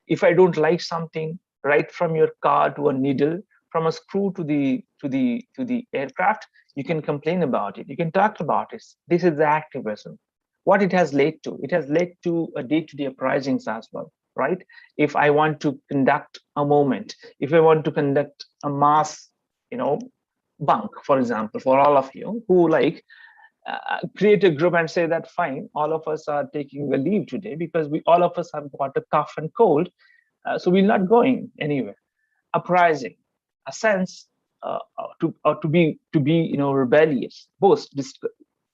Speaker 6: If I don't like something, right from your car to a needle, from a screw to the aircraft, you can complain about it. You can talk about it. This is the activism. What it has led to? It has led to a day-to-day uprisings as well, right? If I want to conduct a moment, if I want to conduct a mass, bunk, for example, for all of you who create a group and say that, fine, all of us are taking a leave today because all of us have got a cough and cold, so we're not going anywhere. Uprising, a sense to be rebellious, both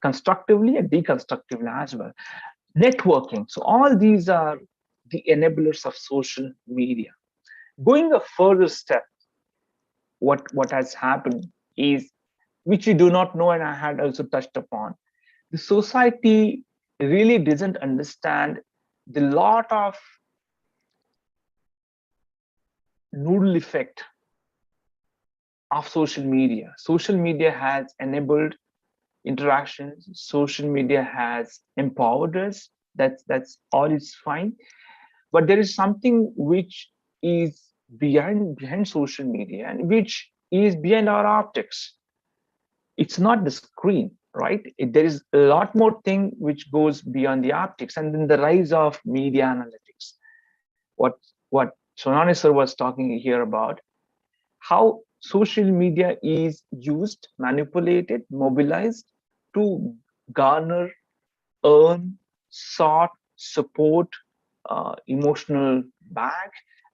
Speaker 6: constructively and deconstructively as well. Networking. So all these are the enablers of social media. Going a further step, what has happened is, which we do not know, and I had also touched upon, the society really doesn't understand the lot of noodle effect of social media. Social media has enabled interactions. Social media has empowered us. That's all is fine. But there is something which is behind social media, and which is behind our optics. It's not the screen, right? There is a lot more thing which goes beyond the optics, and then the rise of media analytics. What Sonani sir was talking here about, how social media is used, manipulated, mobilized to garner, earn, sort, support emotional bag.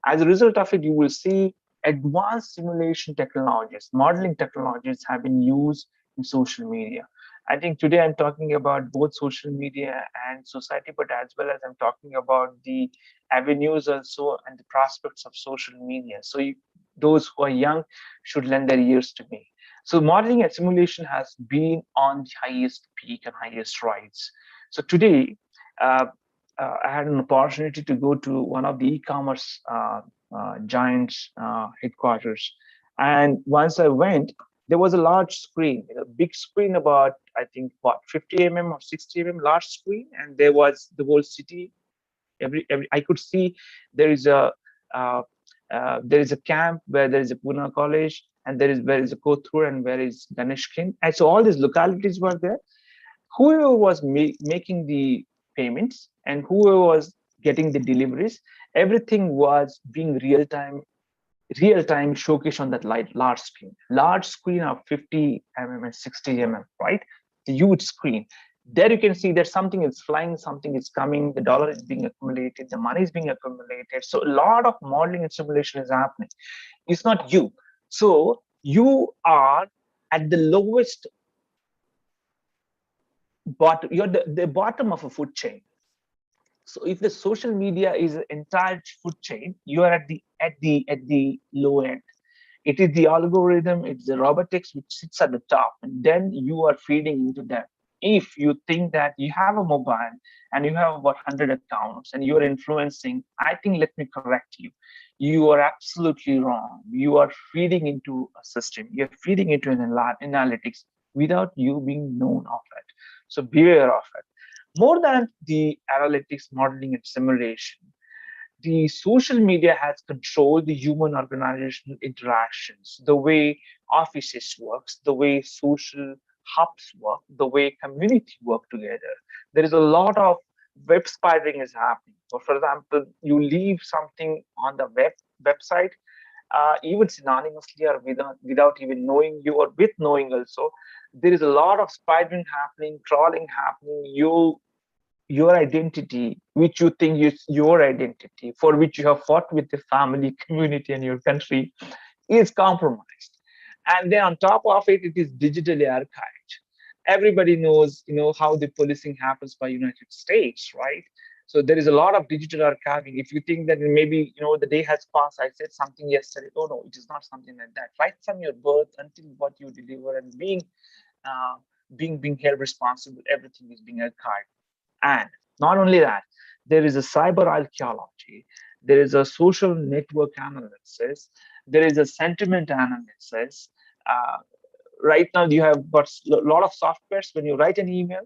Speaker 6: As a result of it, you will see advanced simulation technologies, modeling technologies have been used in social media. I think today I'm talking about both social media and society, but as well as I'm talking about the avenues also and the prospects of social media. So those who are young should lend their ears to me. So modeling and simulation has been on the highest peak and highest rise. So today, I had an opportunity to go to one of the e-commerce giants headquarters. And once I went, there was a large screen, a big screen about, I think, what, 50 mm or 60 mm, large screen. And there was the whole city. I could see there is a camp where there is a Pune College, and where is a Kothur, and where is Ganeshkin. And so all these localities were there. Whoever was making the payments and whoever was getting the deliveries, everything was being real-time showcased on that large screen of 50 mm and 60 mm, right? The huge screen. There you can see that something is flying, something is coming, the dollar is being accumulated, the money is being accumulated. So a lot of modeling and simulation is happening. It's not you. So you are at the lowest bottom, you're the bottom of a food chain. So if the social media is an entire food chain, you are at the low end. It is the algorithm, it's the robotics which sits at the top, and then you are feeding into them. If you think that you have a mobile and you have about 100 accounts and you're influencing, I think, let me correct you. You are absolutely wrong. You are feeding into a system. You're feeding into an analytics without you being known of it. So beware of it. More than the analytics, modeling, and simulation, the social media has controlled the human organizational interactions, the way offices works, the way social hubs work, the way community work together. There is a lot of web spidering is happening. So for example, you leave something on the website, even synonymously or without even knowing you, or with knowing also, there is a lot of spidering happening, crawling happening. Your identity, which you think is your identity, for which you have fought with the family, community, and your country, is compromised. And then on top of it, it is digitally archived. Everybody knows, how the policing happens by United States, right? So there is a lot of digital archiving. If you think that maybe, the day has passed, I said something yesterday. Oh no, it is not something like that. Right from your birth until what you deliver and being held responsible, everything is being archived. And not only that, there is a cyber archaeology, there is a social network analysis, there is a sentiment analysis. Right now, you have got a lot of softwares. When you write an email,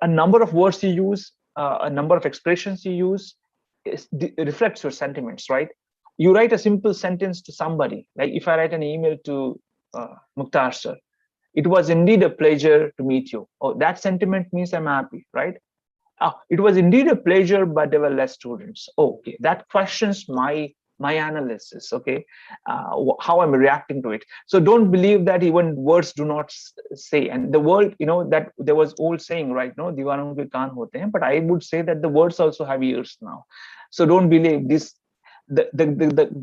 Speaker 6: a number of words you use, a number of expressions you use, reflects your sentiments, right? You write a simple sentence to somebody, like if I write an email to Mukhtar sir, it was indeed a pleasure to meet you. Oh, that sentiment means I'm happy, right? It was indeed a pleasure, but there were less students. Oh, okay, that questions my analysis, okay, how I'm reacting to it. So don't believe that even words do not say. And the world, that there was old saying, right? No, diwanon ke kaan hote hain, but I would say that the words also have ears now. So don't believe this.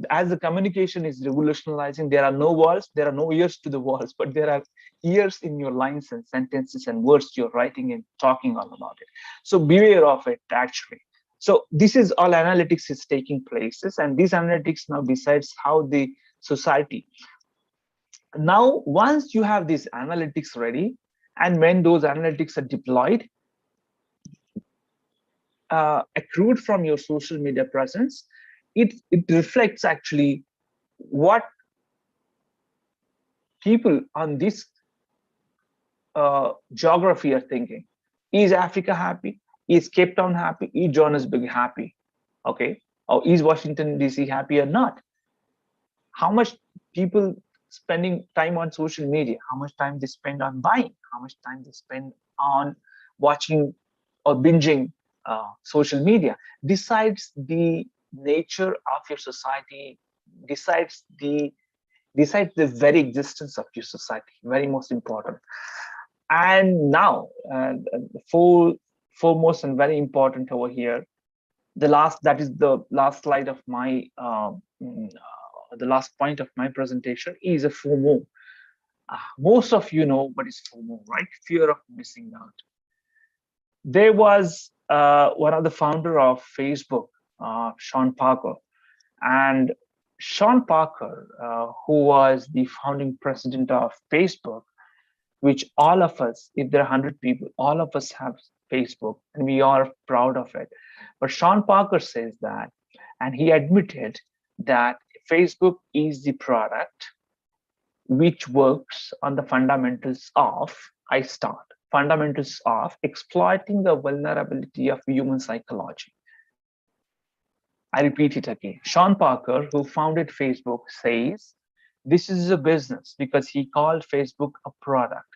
Speaker 6: As the communication is revolutionizing, there are no walls, there are no ears to the walls, but there are ears in your lines and sentences and words you're writing and talking all about it. So beware of it, actually. So this is all analytics is taking places, and this analytics now decides how the society. Now, once you have these analytics ready, and when those analytics are deployed, accrued from your social media presence, it reflects actually what people on this geography are thinking. Is Africa happy? Is Cape Town happy? Is Johannesburg happy? Okay. Or is Washington DC happy or not? How much people spending time on social media? How much time they spend on buying? How much time they spend on watching or binging social media decides the nature of your society, decides the very existence of your society. Very most important. And now, foremost and very important over here, that is the last slide of my the last point of my presentation is a FOMO. Most of you know what is FOMO, right? Fear of missing out. There was one of the founder of Facebook, Sean Parker, and Sean Parker, who was the founding president of Facebook, which all of us, if there are 100 people, all of us have Facebook, and we are proud of it. But Sean Parker says that, and he admitted that Facebook is the product which works on the fundamentals of fundamentals of exploiting the vulnerability of human psychology. I repeat it again. Sean Parker, who founded Facebook, says this is a business because he called Facebook a product.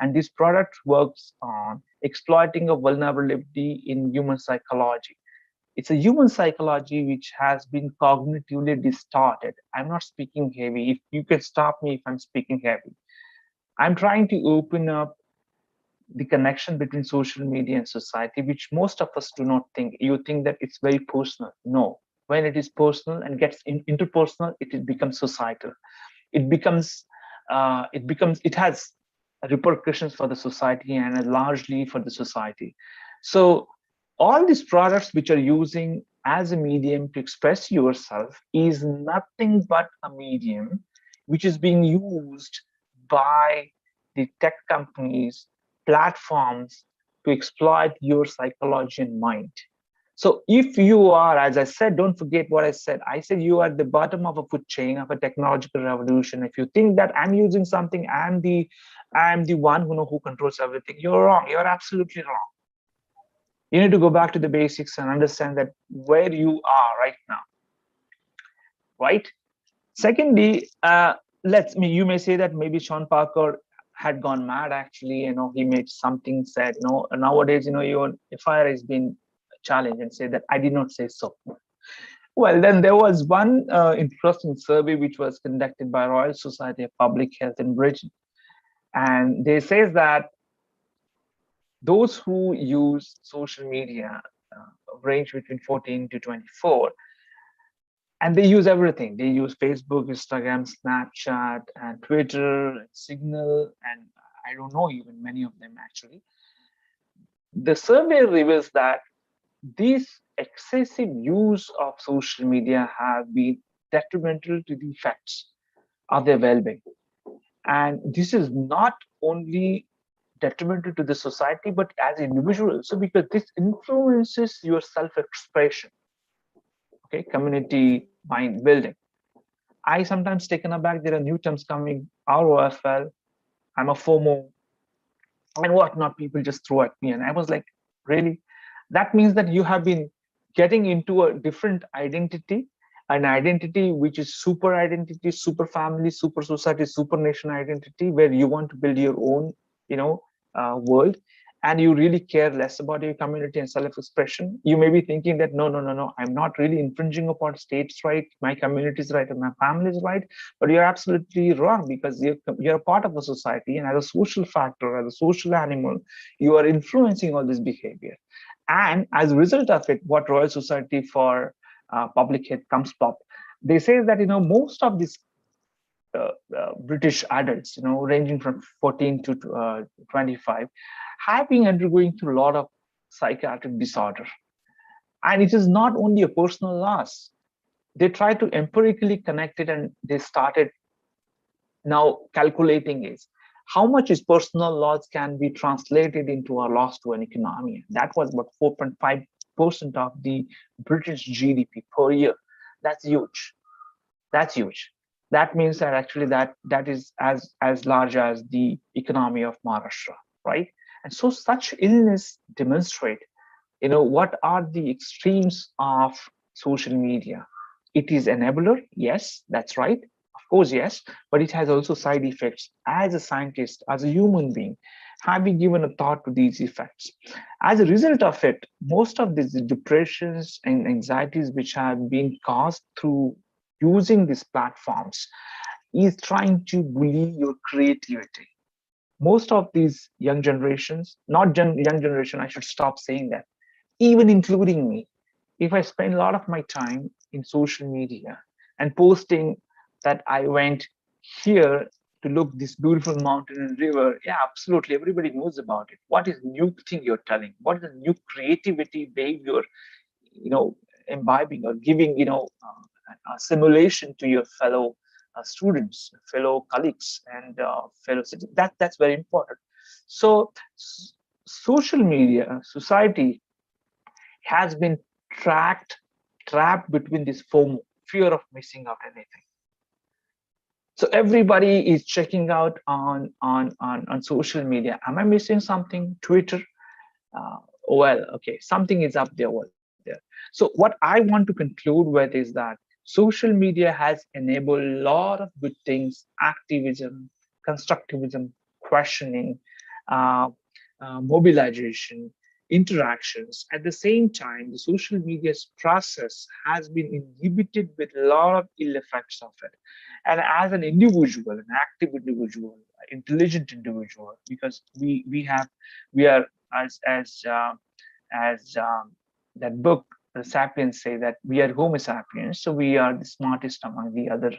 Speaker 6: And this product works on exploiting a vulnerability in human psychology. It's a human psychology which has been cognitively distorted. I'm not speaking heavy. If you can stop me if I'm speaking heavy. I'm trying to open up the connection between social media and society, which most of us do not think. You think that it's very personal. No, when it is personal and gets interpersonal, it becomes societal. It has repercussions for the society and largely for the society. So all these products which are using as a medium to express yourself is nothing but a medium which is being used by the tech companies, platforms to exploit your psychology and mind. So if you are, as I said, don't forget what I said. I said you are at the bottom of a food chain of a technological revolution. If you think that I'm using something, I'm the one who controls everything, you're wrong. You're absolutely wrong. You need to go back to the basics and understand that where you are right now, right? Secondly, you may say that maybe Sean Parker had gone mad. Actually, he made something said, nowadays, your FIR has been challenged and say that I did not say so. Well, then there was one interesting survey which was conducted by Royal Society of Public Health in Britain, and they says that those who use social media range between 14 to 24, and they use everything. They use Facebook, Instagram, Snapchat, and Twitter, and Signal, and I don't know even many of them actually. The survey reveals that this excessive use of social media have been detrimental to the effects of their well-being. And this is not only detrimental to the society, but as individuals, so because this influences your self-expression, okay, community mind building. I sometimes taken aback, there are new terms coming, ROFL, I'm a FOMO, and whatnot, people just throw at me. And I was like, really? That means that you have been getting into a different identity, an identity which is super identity, super family, super society, super nation identity, where you want to build your own, world, and you really care less about your community and self-expression. You may be thinking that no, I'm not really infringing upon state's right, my community's right, and my family's right. But you're absolutely wrong, because you're a part of a society, and as a social factor, as a social animal, you are influencing all this behavior. And as a result of it, what Royal Society for Public Health comes up, they say that most of these British adults, ranging from 14 to 25, have been undergoing through a lot of psychiatric disorder. And it is not only a personal loss. They try to empirically connect it, and they started now calculating is how much is personal loss can be translated into a loss to an economy. That was about 4.5% of the British GDP per year. That's huge. That's huge. That means that actually that is as large as the economy of Maharashtra, right? And so such illness demonstrate, what are the extremes of social media. It is enabler, yes, that's right. Of course, yes, but it has also side effects. As a scientist, as a human being, have we given a thought to these effects? As a result of it, most of these depressions and anxieties which have been caused through using these platforms is trying to bully your creativity. Most of these young generations, not young generation, I should stop saying that, even including me, if I spend a lot of my time in social media and posting that I went here to look this beautiful mountain and river, yeah, absolutely, everybody knows about it. What is new thing you're telling? What is the new creativity behavior, imbibing or giving, a simulation to your fellow students, fellow colleagues, and fellow citizens? That's very important. So social media, society has been trapped between this FOMO, fear of missing out anything. So everybody is checking out on social media. Am I missing something? Twitter? Well, okay, something is up there. So what I want to conclude with is that social media has enabled a lot of good things: activism, constructivism, questioning, mobilization, interactions. At the same time, the social media's process has been inhibited with a lot of ill effects of it. And as an individual, an active individual, intelligent individual, because we are as that book, the Sapiens, say that we are Homo sapiens, so we are the smartest among the other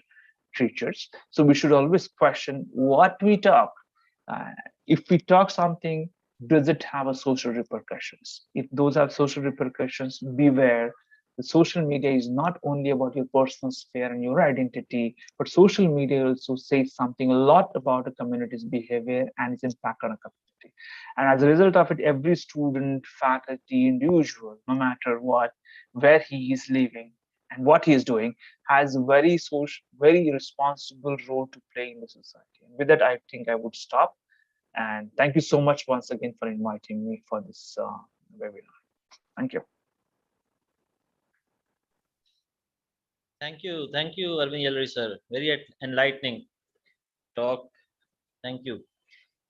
Speaker 6: creatures. So we should always question what we talk. If we talk something, does it have a social repercussions? If those have social repercussions, beware. The social media is not only about your personal sphere and your identity, but social media also says something a lot about a community's behavior and its impact on a community. And as a result of it, every student, faculty, individual, no matter what, where he is living and what he is doing, has a very responsible role to play in the society. And with that, I think I would stop. And thank you so much once again for inviting me for this webinar. Thank you.
Speaker 1: Thank you, Arvind Yellary sir. Very enlightening talk. Thank you.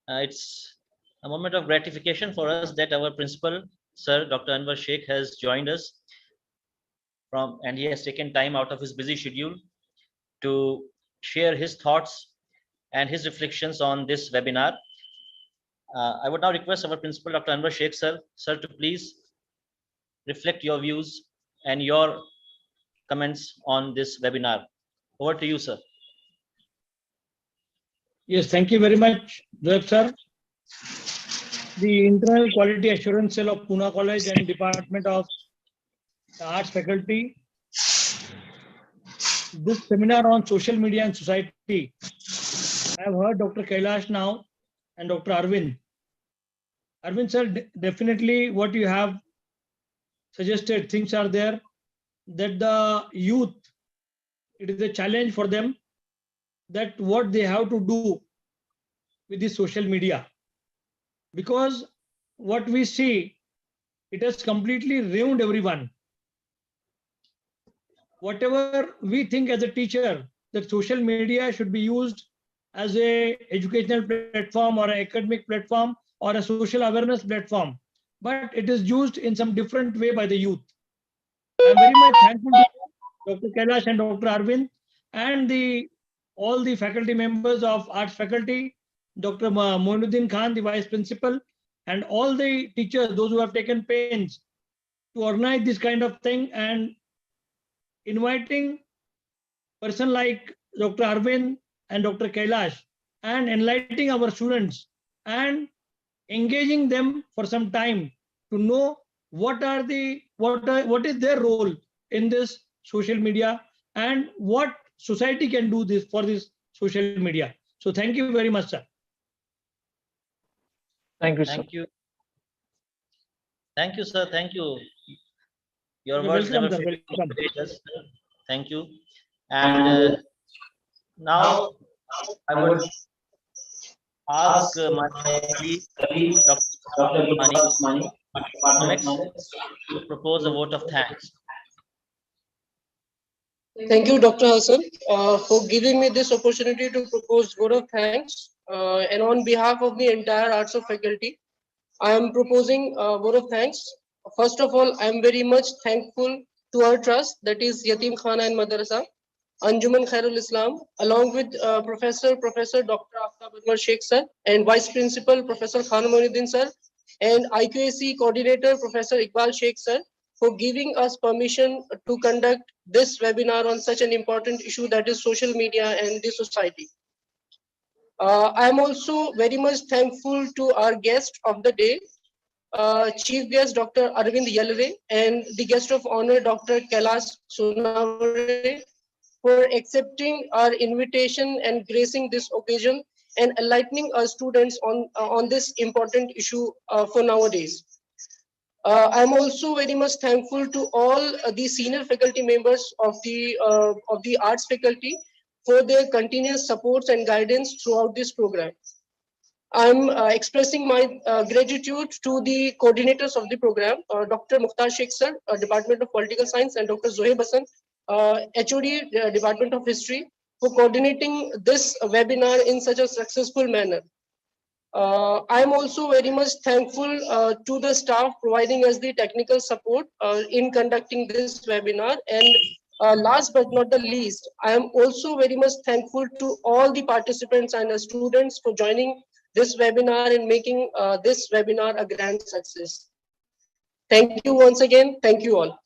Speaker 1: It's a moment of gratification for us that our principal, Sir Dr. Anwar Sheikh, has joined us and he has taken time out of his busy schedule to share his thoughts and his reflections on this webinar. I would now request our principal, Dr. Anwar Sheikh sir, to please reflect your views and your comments on this webinar. Over to you, sir.
Speaker 7: Yes, thank you very much, Zoeb sir. The Internal Quality Assurance Cell of Pune College and Department of Arts Faculty. This seminar on social media and society. I have heard Dr. Kailash now and Dr. Arvind. Arvind sir, definitely what you have suggested, things are there that the youth, it is a challenge for them that what they have to do with the social media, because what we see, it has completely ruined everyone. Whatever we think as a teacher that social media should be used as a educational platform or an academic platform or a social awareness platform, but it is used in some different way by the youth. I'm very much thankful to Dr. Kailash and Dr. Arvind and all the faculty members of arts faculty, Dr. Moinuddin Khan, the vice principal, and all the teachers, those who have taken pains to organize this kind of thing, and inviting person like Dr. Arvind and Dr. Kailash and enlightening our students and engaging them for some time to know what is their role in this social media and what society can do this for this social media. So thank you very much, sir.
Speaker 6: Thank you, sir.
Speaker 1: Thank you. Thank you, sir. Thank you. Your
Speaker 7: You're
Speaker 1: words
Speaker 7: welcome,
Speaker 1: never
Speaker 7: sir.
Speaker 1: fail to
Speaker 7: Welcome.
Speaker 1: motivate us. Thank you. And now I would ask my colleague, Dr. Usmani, to propose a vote of thanks.
Speaker 8: Thank you, Dr. Hassan, for giving me this opportunity to propose vote of thanks. And on behalf of the entire Arts of faculty, I am proposing a vote of thanks. First of all, I am very much thankful to our trust, that is Yatim Khana and Madrasa, Anjuman Khairul Islam, along with Professor Dr. Aftab Anwar Sheikh sir, and Vice Principal Professor Khan Moinuddin sir, and IQAC Coordinator Professor Iqbal Sheikh sir, for giving us permission to conduct this webinar on such an important issue, that is social media and the society. I am also very much thankful to our guest of the day, Chief Guest Dr. Arvind Yalve, and the guest of honor Dr. Kailash Sonawade, for accepting our invitation and gracing this occasion and enlightening our students on this important issue for nowadays. I'm also very much thankful to all the senior faculty members of the arts faculty for their continuous supports and guidance throughout this program. I'm expressing my gratitude to the coordinators of the program, Dr. Mukhtar Sheikh Sir, Department of Political Science, and Dr. Zohaib Hassan, HOD, Department of History, for coordinating this webinar in such a successful manner. I'm also very much thankful to the staff providing us the technical support in conducting this webinar. And last but not the least, I am also very much thankful to all the participants and the students for joining this webinar and making this webinar a grand success. Thank you once again. Thank you all.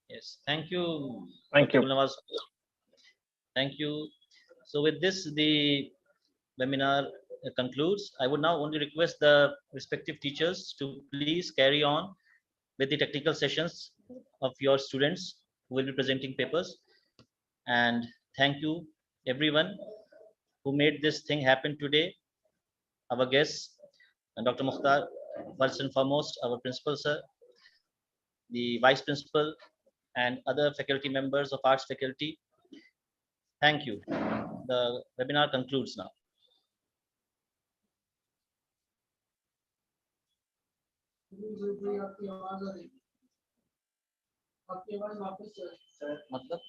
Speaker 1: Yes, thank you.
Speaker 6: Thank you.
Speaker 1: Dr. Nawaz. Thank you. So with this, the webinar concludes. I would now only request the respective teachers to please carry on with the technical sessions of your students who will be presenting papers. And thank you everyone who made this thing happen today. Our guests, and Dr. Mukhtar, first and foremost, our principal sir, the vice principal, and other faculty members of arts faculty. Thank you. The webinar concludes now. मतलब